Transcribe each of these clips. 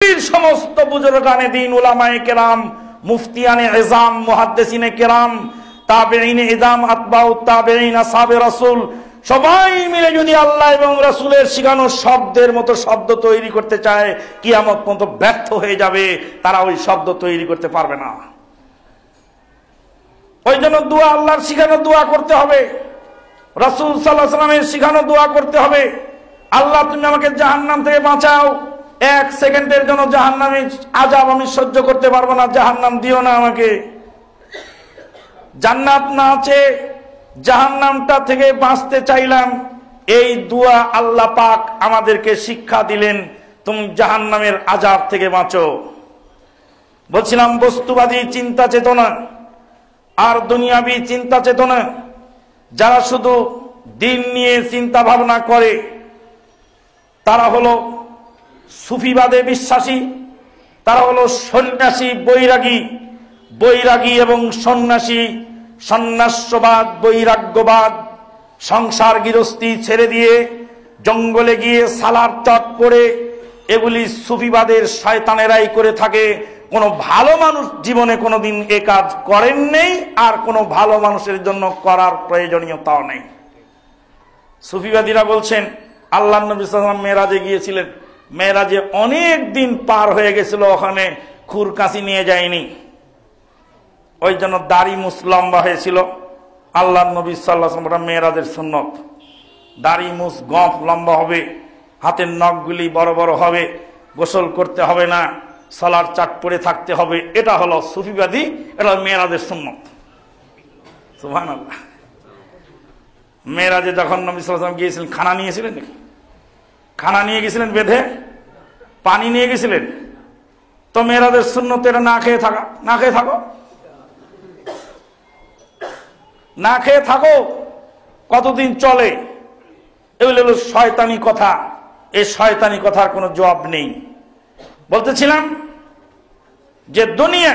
সমস্ত বুজুর্গানে দ্বীন, উলামায়ে কেরাম, মুফতিয়ানে ইজাম, মুহাদ্দিসিনে কেরাম, তাবেঈনে ইজাম, আতবাউত তাবেঈন, আসহাবে রাসূল সবাই মিলে যদি আল্লাহ এবং রাসূলের শিখানো শব্দের মতো শব্দ তৈরি করতে চায়, কিয়ামত পর্যন্ত ব্যর্থ হয়ে যাবে। তারা ওই শব্দ তৈরি করতে পারবে না। ওই জন্য দোয়া, আল্লাহর শিখানো দোয়া করতে হবে, রাসূল সাল্লাল্লাহু আলাইহি ওয়াসাল্লামের শিখানো দোয়া করতে হবে। আল্লাহ তুমি আমাকে জাহান্নাম থেকে বাঁচাও, এক সেকেন্ডের জন্য জাহান্নামের আযাব আমি সহ্য করতে পারবো না, জাহান্নাম দিও না আমাকে। জান্নাত না আছে, জাহান্নামটা থেকে বাঁচতে চাইলাম, এই দোয়া আল্লাহ পাক আমাদেরকে শিক্ষা দিলেন, তুমি জাহান্নামের আযাব থেকে বাঁচো। বলছিলাম বস্তুবাদী চিন্তা চেতনা আর দুনিয়াবী চিন্তা চেতনা, যারা শুধু দিন নিয়ে চিন্তা ভাবনা করে তারা হলো সুফিবাদে বিশ্বাসী, তারা হলো সন্ন্যাসী বৈরাগী এবং সন্ন্যাসী, সন্ন্যাসবাদ, বৈরাগ্যবাদ, সংসার গৃহস্থী ছেড়ে দিয়ে জঙ্গলে গিয়ে সালাদ চট করে, এগুলি সুফিবাদের শয়তানেরাই করে থাকে। কোনো ভালো মানুষ জীবনে কোনোদিন এ কাজ করেন নেই, আর কোনো ভালো মানুষের জন্য করার প্রয়োজনীয়তাও নেই। সুফিবাদীরা বলছেন আল্লাহ নবী সাল্লাল্লাহু আলাইহি ওয়াসাল্লাম মেরাজে গিয়েছিলেন, মেরাজে অনেক দিন পার হয়ে গেছিল, ওখানে খুরকাশি নিয়ে যায়নি, ওই জন্য দাড়ি মুছ লম্বা হয়েছিল। আল্লাহ নবী সাল্লাল্লাহু আলাইহি ওয়াসাল্লাম মেরাজের সুন্নত, দাড়ি মুছ গফ লম্বা হবে, হাতের নখগুলি বড় বড় হবে, গোসল করতে হবে না, সালার চাট পরে থাকতে হবে। এটা হলো সুফিবাদী, এটা হলো মেরাজের সুন্নত। সুবহানাল্লাহ। মেরাজে যখন নবী সাল্লাল্লাহু আলাইহি ওয়াসাল্লাম গিয়েছিলেন, খানা নিয়েছিলেন নাকি? খানা নিয়ে গেছিলেন বেঁধে, পানি নিয়ে গেছিলেন? তো মেরাজের সুন্নত এটা না খেয়ে থাকা, না খেয়ে থাকো, না খেয়ে থাকো, কতদিন চলে? এগুলো হলো শয়তানি কথা, এই শয়তানি কথার কোনো জবাব নেই। বলতেছিলাম যে দুনিয়া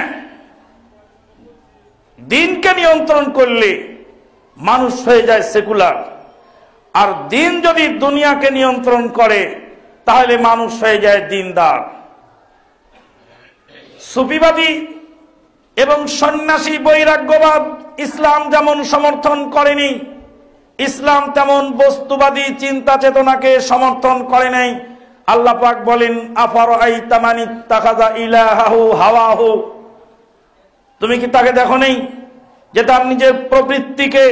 দিনকে নিয়ন্ত্রণ করলে মানুষ হয়ে যায় সেকুলার, আর দিন যদি দুনিয়াকে নিয়ন্ত্রণ করে তাহলে মানুষ হয়ে যায় দিনদার। সুফিবাদী এবং সন্ন্যাসী বৈরাগ্যবাদ ইসলাম যেমন সমর্থন করেনি, ইসলাম তেমন বস্তুবাদী চিন্তা চেতনাকে সমর্থন করে নাই। আল্লাহ পাক বলেন আফারাআইতা মান ইত্তাখাযা ইলাহাহু হাওয়াহু, তুমি কি তাকে দেখো নেই যে তার নিজের প্রবৃত্তিকে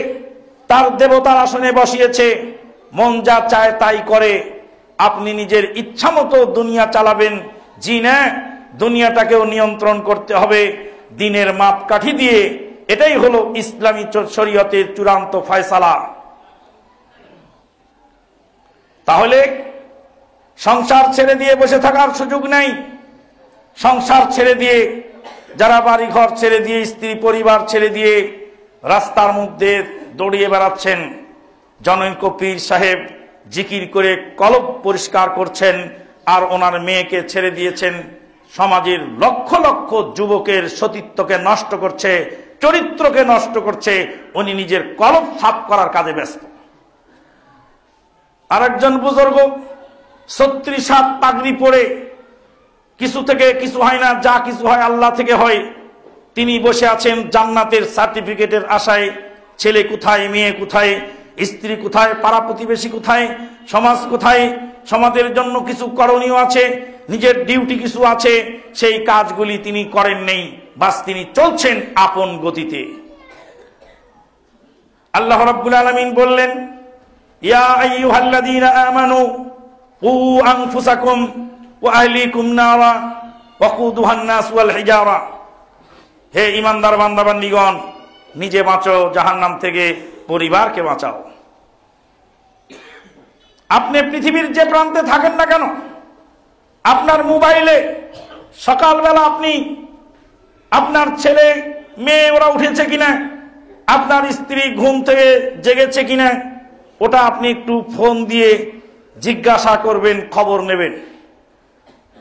তার দেবতার আসনে বসিয়েছে, মন যা চায় তাই করে। আপনি নিজের ইচ্ছা মতো দুনিয়া চালাবেন? জি না, দুনিয়াটাকেও নিয়ন্ত্রণ করতে হবে দিনের মাপকাঠি দিয়ে। এটাই হলো ইসলামী শরীয়তের চূড়ান্ত ফয়সালা। তাহলে সংসার ছেড়ে দিয়ে বসে থাকার সুযোগ নেই। সংসার ছেড়ে দিয়ে, যারা বাড়ি ঘর ছেড়ে দিয়ে, স্ত্রী পরিবার ছেড়ে দিয়ে রাস্তার মধ্যে দৌড়িয়ে বেড়াচ্ছেন, জনৈক পীর সাহেব জিকির করে কলব পরিষ্কার করছেন, আর ওনার মেয়েকে ছেড়ে দিয়েছেন, সমাজের লক্ষ লক্ষ যুবকের সতীত্বকে নষ্ট করছে, চরিত্রকে নষ্ট করছে, উনি নিজের কলব সাফ করার কাজে ব্যস্ত। আরেকজন বুজুর্গ 36 হাত পাগড়ি পরে, কিছু থেকে কিছু হয় না, যা কিছু হয় আল্লাহ থেকে হয়, তিনি বসে আছেন জান্নাতের সার্টিফিকেটের আশায়। ছেলে কোথায়, মেয়ে কোথায়, স্ত্রী কোথায়, পাড়া প্রতিবেশী কোথায়, সমাজ কোথায়, সমাজের জন্য কিছু করণীয় আছে, নিজের ডিউটি কিছু আছে, সেই কাজগুলি তিনি করেন নেই, বাস তিনি চলছেন আপন গতিতে। আল্লাহ রাব্বুল আলামিন বললেন ইয়া আইয়ুহাল্লাযীনা আমানু কু আনফুসাকুম ওয়া আহলিকুম নারা ওয়াকুদুহান নাস ওয়াল হিজারা, হে ঈমানদার বান্দাবান্দিগণ, নিজে বাঁচো জাহান্নাম থেকে, পরিবারকে বাঁচাও। আপনি পৃথিবীর যে প্রান্তে থাকেন না কেন, আপনার মোবাইলে সকালবেলা আপনি আপনার ছেলে মেয়ে ওরা উঠেছে কিনা, আপনার স্ত্রী ঘুম থেকে জেগেছে কিনা, ওটা আপনি একটু ফোন দিয়ে জিজ্ঞাসা করবেন, খবর নেবেন।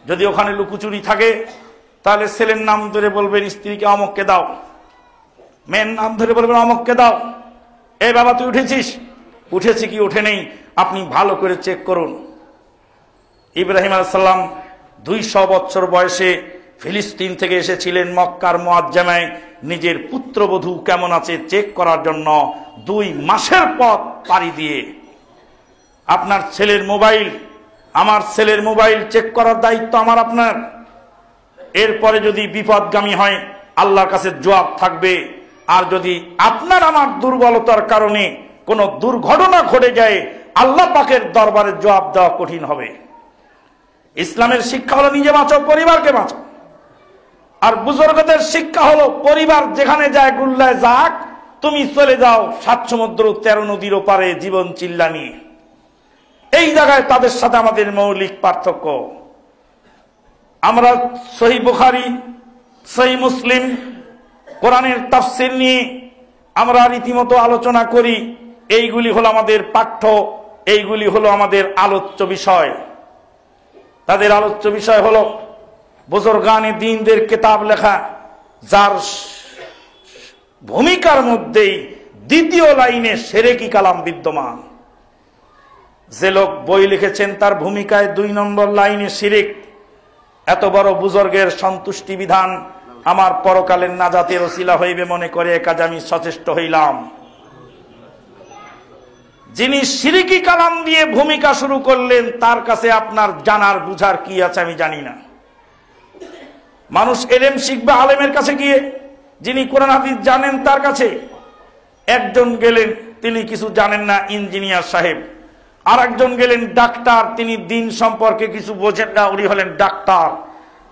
যদি ওখানে লুকোচুরি থাকে তাহলে ছেলের নাম ধরে বলবেন স্ত্রীকে অমককে দাও, মেয়ের নাম ধরে বলবেন অমককে দাও। এই বাবা তুই উঠেছিস? উঠেছি কি উঠে নেই আপনি ভালো করে চেক করুন। ইব্রাহিম আলাইহিস সালাম 200 বছর বয়সে ফিলিস্তিন থেকে এসেছিলেন মক্কার মুআজ্জামায় নিজের পুত্রবধূ কেমন আছে চেক করার জন্য 2 মাসের পথ পাড়ি দিয়ে। আপনার ছেলের মোবাইল, আমার ছেলের মোবাইল চেক করার দায়িত্ব আমার আপনার। এরপরে যদি বিপদগামী হয় আল্লাহর কাছে জবাব থাকবে। আর যদি আপনার আমার দুর্বলতার কারণে কোনো দুর্ঘটনা ঘটে যায় আল্লাহ পাকের দরবারে জবাব দেওয়া কঠিন হবে। ইসলামের শিক্ষা হলো নিজে বাঁচো, পরিবারকে বাঁচো। আর বুজুর্গদের শিক্ষা হলো পরিবার যেখানে যায় গুল্লায় যাক, তুমি চলে যাও 7 সমুদ্র 13 নদীর ওপারে জীবন চিল্লা নিয়ে। এই জায়গায় তাদের সাথে আমাদের মৌলিক পার্থক্য। আমরা সহিহ বুখারী, সহিহ মুসলিম, কোরআনের তাফসীর নিয়ে আমরা রীতিমতো আলোচনা করি। এইগুলি হলো আমাদের পাঠ্য, এইগুলি হলো আমাদের আলোচ্য বিষয়। তাদের আলোচ্য বিষয় হলো বুজুর্গানে দ্বীনদের কিতাব লেখা, যার ভূমিকার মধ্যেই দ্বিতীয় লাইনে শিরকি কালাম বিদ্যমান। যে লোক বই লিখেছেন তার ভূমিকায় 2 নম্বর লাইনে শিরক। এত বড় বুজুর্গের সন্তুষ্টি বিধান আমার পরকালের নাজাতের ওসিলা হইবে মনে করে কাজ আমি সচেষ্ট হইলাম। যিনি শিরকি কালাম দিয়ে ভূমিকা শুরু করলেন তার কাছে আপনার জানার বুঝার কি আছে আমি জানি না। মানুষ এলেম শিখবে আলেমের কাছে গিয়ে, যিনি কোরআন হাদিস জানেন তার কাছে। একজন গেলেন, তিনি কিছু জানেন না, ইঞ্জিনিয়ার সাহেব। আর একজন গেলেন ডাক্তার, তিনি দিন সম্পর্কে কিছু বোঝেন না, উনি হলেন ডাক্তার।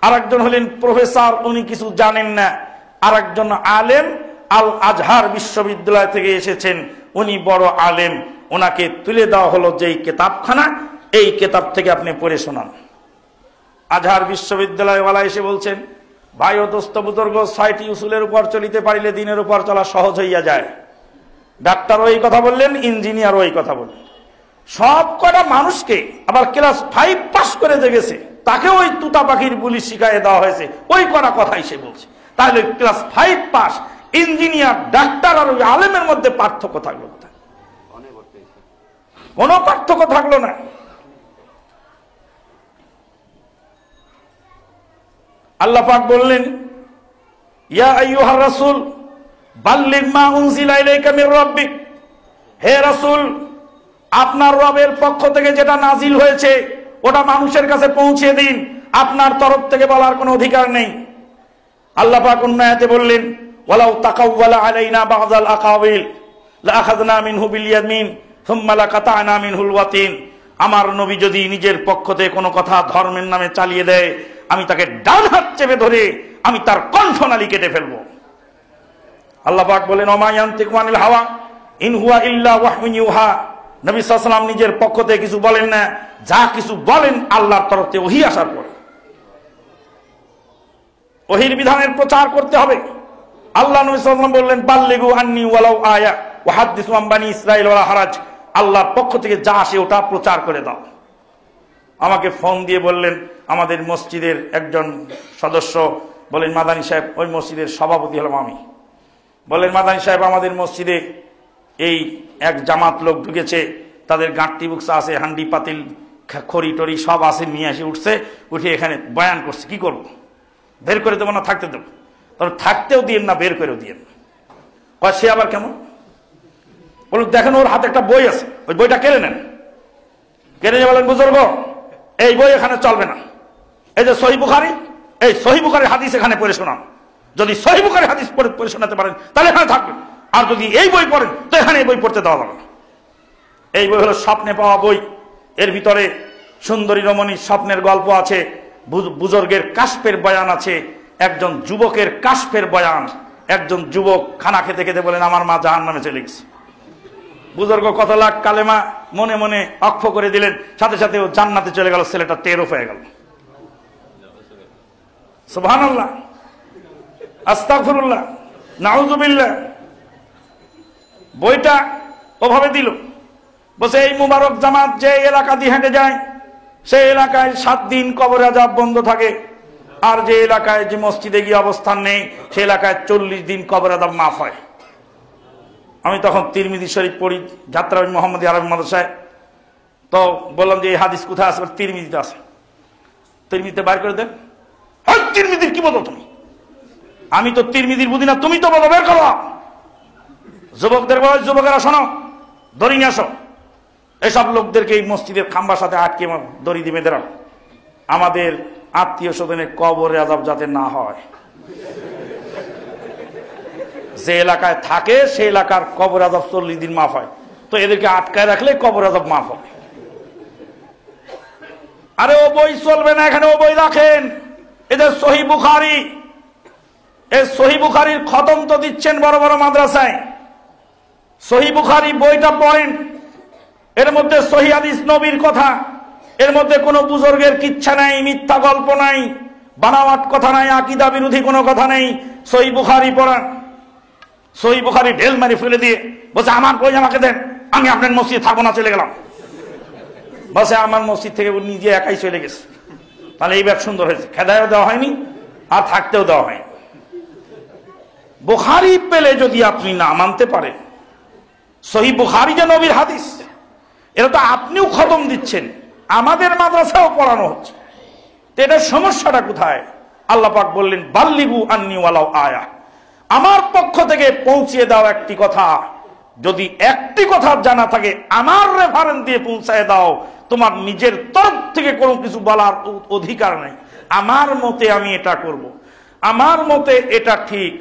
আর একজন হলেন প্রফেসর, উনি কিছু জানেন না। আর একজন আলেম, আল আজহার বিশ্ববিদ্যালয় থেকে এসেছেন, উনি বড় আলেম। ওনাকে তুলে দেওয়া হলো যেই কিতাবখানা, এই কিতাব থেকে আপনি পড়ে শোনান। আজহার বিশ্ববিদ্যালয় ওয়ালা এসে বলছেন, ভাই ও দোস্ত বুজুর্গ, 6টি উসুলের উপর চলিতে পারিলে দিনের উপর চলা সহজ হইয়া যায়। ডাক্তার ওই কথা বললেন, ইঞ্জিনিয়ার ওই কথা বললেন। সব কটা মানুষকে আবার ক্লাস 5 পাস করে যে গেছে তাকে ওই তুতা পাখির বুলি শিখাইয়ে দেওয়া হয়েছে, ওই কটা কথাই সে বলছে। তাহলে ক্লাস 5 পাস ইঞ্জিনিয়ার, ডাক্তার আর ওই আলেমের মধ্যে পার্থক্য থাকলো কোথায়? কোনো পার্থক্য থাকলো না। আল্লাহ পাক বললেন, ইয়া আইয়ুহার রাসূল বাল্লিগ মা উনজিলা ইলাইকা মির রাব্বিক। হে রাসূল, আপনার রবের পক্ষ থেকে যেটা নাজিল হয়েছে ওটা মানুষের কাছে পৌঁছে দিন, আপনার তরফ থেকে বলার কোনো অধিকার নেই। আল্লাহ পাক অন্য আয়াতে বললেন, ওয়ালাউ তাকাওয়ালা আলাইনা বা'যাল আকাওয়িল লাআখাযনা মিনহু বিল ইয়ামিন সুম্মা লাকাতা'না মিনহুল ওয়াতিন। আমার নবী যদি নিজের পক্ষ থেকে কোনো কথা ধর্মের নামে চালিয়ে দেয়, আমি তাকে ডান হাত চেপে ধরে আমি তার কণ্ঠনালী কেটে ফেলবো। আল্লাহ পাক বলেন, ওমা ইয়ানতিকু আনিল হাওয়া ইন হুয়া ইল্লা ওয়াহয়ুন ইউহা। নবী সাল্লাল্লাহু আলাইহি ওয়াসাল্লাম নিজের পক্ষ থেকে কিছু বলেন না, যা কিছু বলেন আল্লাহর তরফ থেকে ওহী আসার পরে। ওহীর বিধানের প্রচার করতে হবে। আল্লাহ নবী সাল্লাল্লাহু আলাইহি ওয়াসাল্লাম বললেন, বাল্লিগু আন্নী ওয়ালাউ আয়া ওয়া হাদ্দিসু আন বানি ইসরাঈল ওয়ালা হারাজ। আল্লাহর পক্ষ থেকে যা আসে ওটা প্রচার করে দাও। আমাকে ফোন দিয়ে বললেন, আমাদের মসজিদের একজন সদস্য বলেন, মাদানী সাহেব, ওই মসজিদের সভাপতি হলাম আমি। বলেন, মাদানী সাহেব, আমাদের মসজিদে এই এক জামাত লোক ঢুকেছে, তাদের গাঁটটি বুকসা আছে, হান্ডি পাতিল খড়ি টড়ি সব আছে, নিয়ে এসে উঠছে, উঠে এখানে বয়ান করছে। কি করব? বের করে দেবো না থাকতে দেবো? তবে থাকতেও দিয়েন না, বের করেও দিয়েন। কয় সে আবার কেমন? বলুন, দেখেন ওর হাতে একটা বই আছে, ওই বইটা কেড়ে নেন। কেড়ে নিয়ে বলেন, বুজুর্গ এই বই এখানে চলবে না। এই যে সহিহ বুখারী, এই সহিহ বুখারীর হাদিস এখানে পড়ে শোনান। যদি সহিহ বুখারীর হাদিস পড়ে শোনাতে পারেন তাহলে এখানে থাকবেন, আর যদি এই বই পড়েন তো এখানে এই বই পড়তে দেওয়া যাবে না। এই বই হলো স্বপ্নে পাওয়া বই। এর ভিতরে সুন্দরী রমণীর স্বপ্নের গল্প আছে, বুজুর্গের কাশফের বয়ান আছে, একজন যুবকের কাশফের বয়ান। একজন যুবক খানা খেতে খেতে বলেন, আমার মা জাহান্নামে চলে গেছে। বুজুর্গ কত লাখ কালেমা মনে মনে অক্ষ করে দিলেন, সাথে সাথে ও জান্নাতে চলে গেল, ছেলেটা টের হয়ে গেল। সুবহানাল্লাহ, আস্তাগফিরুল্লাহ, নাউযুবিল্লাহ। বইটা ওভাবে দিল, বসে এই মুবারক জামাত যে এলাকা দিয়ে হেঁটে যায় সেই এলাকায় 7 দিন কবর আযাব বন্ধ থাকে, আর যে এলাকায় যে মসজিদে গিয়ে অবস্থান নেই সেই এলাকায় 40 দিন কবর আযাব মাফ হয়। আমি তখন তিরমিজি শরীফ পড়ি যাত্রা মোহাম্মদী আরবি মাদ্রাসায়, তো বললাম যে এই হাদিস কোথায় আছে? তিরমিজিতে আছে। তিরমিজিতে বাইর করে দেন। তিরমিজির কি বলো তুমি? আমি তো তিরমিজির বুঝি না, তুমি তো বলো, বের করো। যুবকদের বয়স, যুবকেরা শোনো, দড়ি নিয়ে আসো। এসব লোকদেরকে এই মসজিদের খাম্বার সাথে আটকে দড়ি দিয়ে বেঁধে রাখো। আমাদের আত্মীয় স্বজনের কবরে আযাব যাতে না হয়। যে এলাকায় থাকে সে এলাকার কবর আযাব 40 দিন মাফ হয়, তো এদেরকে আটকায় রাখলে কবর আযাব মাফ হবে। আরে ও বই চলবে না এখানে, ও বই রাখেন। এদের সহিহ বুখারী, এই সহিহ বুখারীর খতম তো দিচ্ছেন বড় বড় মাদ্রাসায়। সহিহ বুখারী বইটা পড়েন, এর মধ্যে সহিহ হাদিস, নবীর কথা, এর মধ্যে কোনো বুজুর্গের কিচ্ছা নাই, মিথ্যা গল্প নাই, বানাওয়াট কথা নাই, আকীদা বিরোধী কোনো কথা নেই। সহিহ বুখারী পড়ান। সহিহ বুখারী ঢেল মারি ফেলে দিয়ে বলছে আমার বই আমাকে দেন, আমি আপনার মসজিদে থাকবো না, চলে গেলাম। বসে আমার মসজিদ থেকে নিজে একাই চলে গেছে। তাহলে এই ব্যাগ সুন্দর হয়েছে, খেদায়ও দেওয়া হয়নি আর থাকতেও দেওয়া হয়নি। বুখারী পেলে যদি আপনি না মানতে পারেন, সহিহ বুখারী যে নবীর হাদিস, এটা তো আপনিও খতম দিচ্ছেন, আমাদের মাদ্রাসাও পড়ানো হচ্ছে, তো এটার সমস্যাটা কোথায়? আল্লাহ পাক বললেন বাল্লিগু আন্নী ওয়ালাউ আয়া, আমার পক্ষ থেকে পৌঁছিয়ে দাও একটি কথা। যদি একটি কথা জানা থাকে আমার রেফারেন্স দিয়ে পৌঁছায় দাও, তোমার নিজের তরফ থেকে কোনো কিছু বলার অধিকার নেই। আমার মতে আমি এটা করব, আমার মতে এটা ঠিক,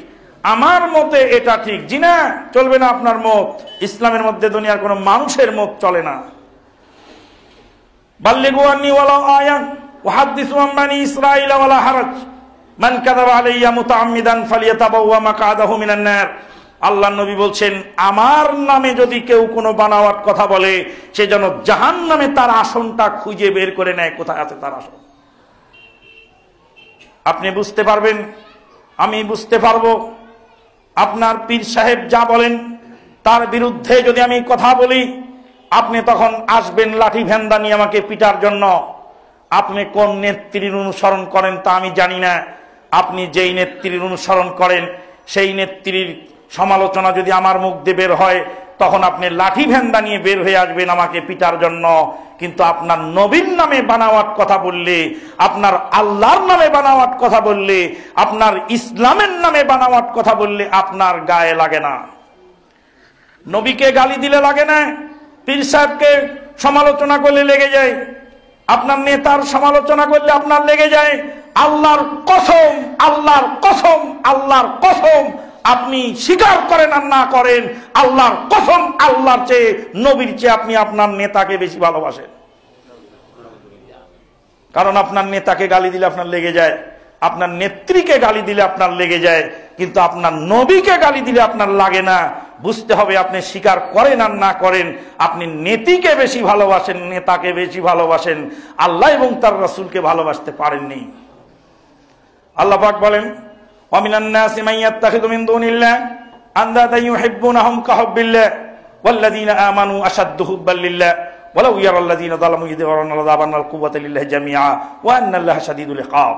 আমার মতে এটা ঠিক। জি না, চলবে না আপনার মত। ইসলামের মধ্যে দুনিয়ার কোনো মানুষের মত চলে না। বাল্লিগু আন্নী ওয়ালাউ আয়া ওয়া হাদিসু আন বানি ইসরাঈল ওয়ালা হারাজ মান কাযাবা আলাইয়া মুতাআম্মিদান ফালিয়াতাবাওয়া মাকআদাহু মিনান নার। আল্লাহর নবী বলছেন, আমার নামে যদি কেউ কোনো বানাওয়াট কথা বলে, সে যেন জাহান্নামে তার আসনটা খুঁজে বের করে নেয়, কোথায় আছে তার আসন। আপনি বুঝতে পারবেন, আমি বুঝতে পারবো। আপনার পীর সাহেব যা বলেন তার বিরুদ্ধে যদি আমি কথা বলি, আপনি তখন আসবেন লাঠি ভেন্দা নিয়ে আমাকে পিটার জন্য। আপনি কোন নেত্রীর অনুসরণ করেন তা আমি জানি না। আপনি যেই নেত্রীর অনুসরণ করেন সেই নেত্রীর সমালোচনা যদি আমার মুখ দিয়ে বের হয়, তখন আপনি লাঠি ভেন্দা নিয়ে বের হয়ে আসবেন আমাকে পিটার জন্য। কিন্তু আপনার নবীর নামে বানাওয়াট কথা বললে, আপনার আল্লাহর নামে বানাওয়াট কথা বললে, আপনার ইসলামের নামে বানাওয়াট কথা বললে আপনার গায়ে লাগে না। নবীকে গালি দিলে লাগে না, পীর সাহেবকে সমালোচনা করলে লেগে যায়, আপনার নেতার সমালোচনা করলে আপনার লেগে যায়। আল্লাহর কসম, আল্লাহর কসম, আল্লাহর কসম, আপনি স্বীকার করেন আর না করেন, আল্লাহর কসম, আল্লাহর চেয়ে, নবীর চেয়ে আপনি আপনার নেতাকে বেশি ভালোবাসেন। কারণ আপনার নেতাকে গালি দিলে আপনার লেগে যায়, আপনার নেত্রীকে গালি দিলে আপনার লেগে যায়, কিন্তু আপনার নবীকে গালি দিলে আপনার লাগে না। বুঝতে হবে আপনি স্বীকার করেন আর না করেন, আপনি নেতিকে বেশি ভালোবাসেন, নেতাকে বেশি ভালোবাসেন, আল্লাহ এবং তার রাসূলকে ভালোবাসতে পারেননি। আল্লাহ পাক বলেন, ওয়া মিনান নাসি মান ইয়াত্তাখিযু মিন দুনিল্লাহ আনদাদান ইউহিব্বুনাহুম কাহুব্বিল্লাহ ওয়াল্লাযীনা আমানু আশাদ্দু হুব্বাল লিল্লাহ ওয়ালাউ ইয়ারাল্লাযীনা যালামু ইয ইয়ারাউনা আযাবাল কুওয়াতা লিল্লাহি জামিআ ওয়া আন্নাল্লাহা শাদীদুল ইকাব।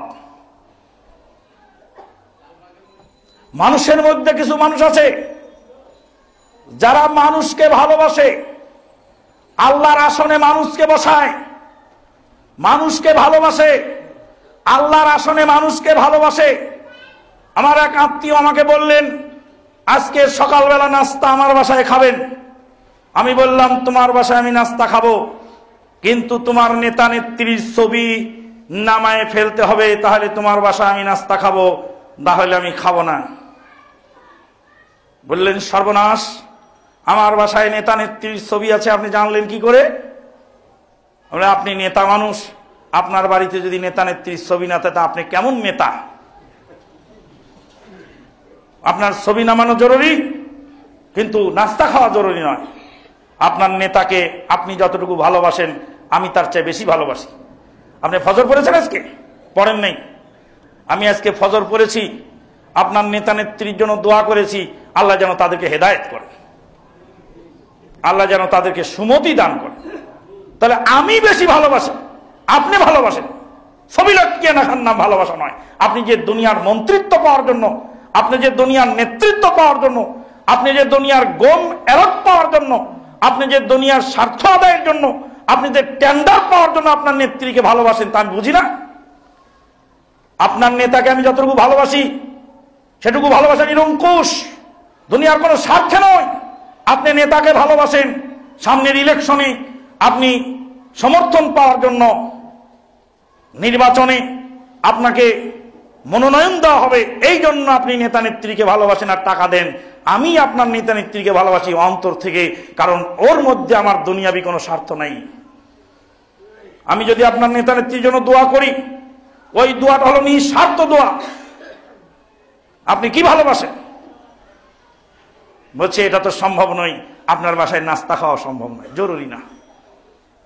মানুষের মধ্যে কিছু মানুষ আছে যারা মানুষকে ভালোবাসে, আল্লাহর আসনে মানুষকে বসায়, মানুষকে ভালোবাসে, আল্লাহর আসনে মানুষকে ভালোবাসে। আমার এক আত্মীয় আমাকে বললেন, আজকে সকালবেলা নাস্তা আমার বাসায় খাবেন। আমি বললাম, তোমার বাসায় আমি নাস্তা খাবো, কিন্তু তোমার নেতা নেত্রীর ছবি নামায় ফেলতে হবে, তাহলে তোমার বাসায় আমি নাস্তা খাবো, না হলে আমি খাবো না। বললেন, সর্বনাশ, আমার বাসায় নেতা নেত্রীর ছবি আছে, আপনি জানলেন কি করে? আপনি নেতা মানুষ, আপনার বাড়িতে যদি নেতা নেত্রীর ছবি না থাকে, আপনি কেমন নেতা? আপনার ছবি নামানো জরুরি, কিন্তু নাস্তা খাওয়া জরুরি নয়। আপনার নেতাকে আপনি যতটুকু ভালোবাসেন, আমি তার চেয়ে বেশি ভালোবাসি। আপনি ফজর পড়েছেন আজকে? পড়েন নাই? আমি আজকে ফজর পড়েছি, আপনার নেতা নেত্রীর জন্য দোয়া করেছি, আল্লাহ যেন তাদেরকে হেদায়েত করে, আল্লাহ যেন তাদেরকে সুমতি দান করে। তাহলে আমি বেশি ভালোবাসি, আপনি ভালোবাসেন। ছবি লটকিয়ে না খান নাম ভালোবাসা নয়। আপনি যে দুনিয়ার মন্ত্রিত্ব পাওয়ার জন্য, আপনি যে দুনিয়ার নেতৃত্ব পাওয়ার জন্য, আপনি যে দুনিয়ার গম এরক পাওয়ার জন্য, আপনি যে দুনিয়ার স্বার্থ আদায়ের জন্য, আপনি যে টেন্ডার পাওয়ার জন্য আপনার নেত্রীকে ভালোবাসেন, তা আমি বুঝি না? আপনার নেতাকে আমি যতটুকু ভালোবাসি সেটুকু ভালোবাসা নিরঙ্কুশ, দুনিয়ার কোনো স্বার্থে নয়। আপনি নেতাকে ভালোবাসেন, সামনের ইলেকশনে আপনি সমর্থন পাওয়ার জন্য নির্বাচনে আপনাকে মনোনয়ন দেওয়া হবে, এই জন্য আপনি নেতা নেত্রীকে ভালোবাসেন আর টাকা দেন। আমি আপনার নেতা নেত্রীকে ভালোবাসি অন্তর থেকে, কারণ ওর মধ্যে আমার দুনিয়াবি কোনো স্বার্থ নাই। আমি যদি আপনার নেতা নেত্রীর জন্য দোয়া করি, ওই দোয়াটা হলো নিঃস্বার্থ দোয়া। আপনি কি ভালোবাসেন? বলছে এটা তো সম্ভব নয়, আপনার বাসায় নাস্তা খাওয়া সম্ভব নয়, জরুরি না,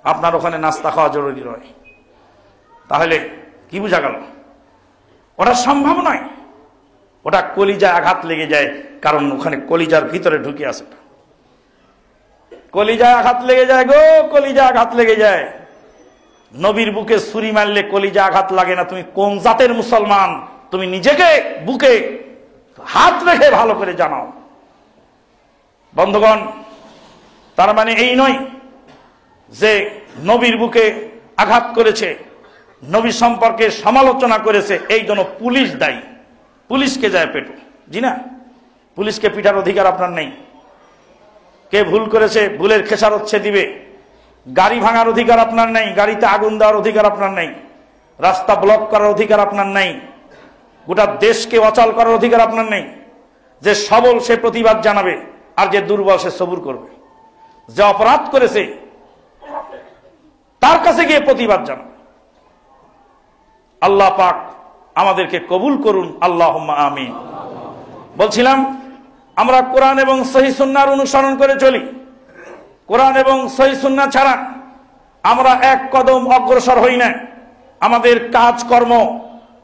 আপনার ওখানে নাস্তা খাওয়া জরুরি নয়। তাহলে কি বোঝা গেল? ওটা সম্ভব নয়, ওটা কলিজায় আঘাত লেগে যায়, কারণ ওখানে কলিজার ভিতরে ঢুকে আছে। কলিজায় আঘাত লেগে যায় গো, কলিজায় আঘাত লেগে যায়। নবীর বুকে ছুরি মারলে কলিজা আঘাত লাগে না। তুমি কোন জাতের মুসলমান, তুমি নিজেকে বুকে হাত রেখে ভালো করে জানাও। বন্ধুগণ, তার মানে এই নয় যে নবীর বুকে আঘাত করেছে, নবী সম্পর্কে সমালোচনা করেছে, এই জন্য পুলিশ দায়ী, পুলিশকে যায় পেটো। জি না, পুলিশকে পিটার অধিকার আপনার নেই। কে ভুল করেছে ভুলের খেসারত সে দিবে। গাড়ি ভাঙার অধিকার আপনার নেই, গাড়িতে আগুন দেওয়ার অধিকার আপনার নেই, রাস্তা ব্লক করার অধিকার আপনার নেই, গোটা দেশকে অচল করার অধিকার আপনার নেই। যে সবল সে প্রতিবাদ জানাবে, আর যে দুর্বল সে সবুর করবে। যে অপরাধ করেছে তার কাছে গিয়ে প্রতিবাদ জানাবে। আল্লাহ পাক আমাদেরকে কবুল করুন, আল্লাহুম্মা আমিন। বলছিলাম আমরা কোরআন এবং সহিহ সুন্নাহর অনুসরণ করে চলি। কোরআন এবং সহিহ সুন্নাহ ছাড়া আমরা এক কদম অগ্রসর হই না। আমাদের কাজকর্ম,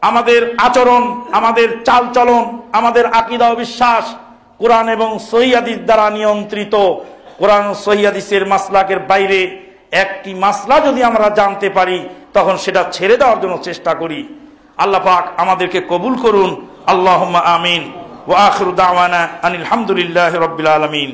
আমাদের আচরণ, আমাদের চালচলন, আমাদের আকীদা ও বিশ্বাস কোরআন এবং সহিহ হাদিস দ্বারা নিয়ন্ত্রিত। কোরআন ও সহিহ হাদিসের মাসলাকের বাইরে একটি মাসলা যদি আমরা জানতে পারি, তখন সেটা ছেড়ে দেওয়ার জন্য চেষ্টা করি। আল্লাহ পাক আমাদেরকে কবুল করুন, আল্লাহুম্মা আমিন। ওয়া আখিরু দাওয়ানা আনিল হামদুলিল্লাহি রাব্বিল আলামিন।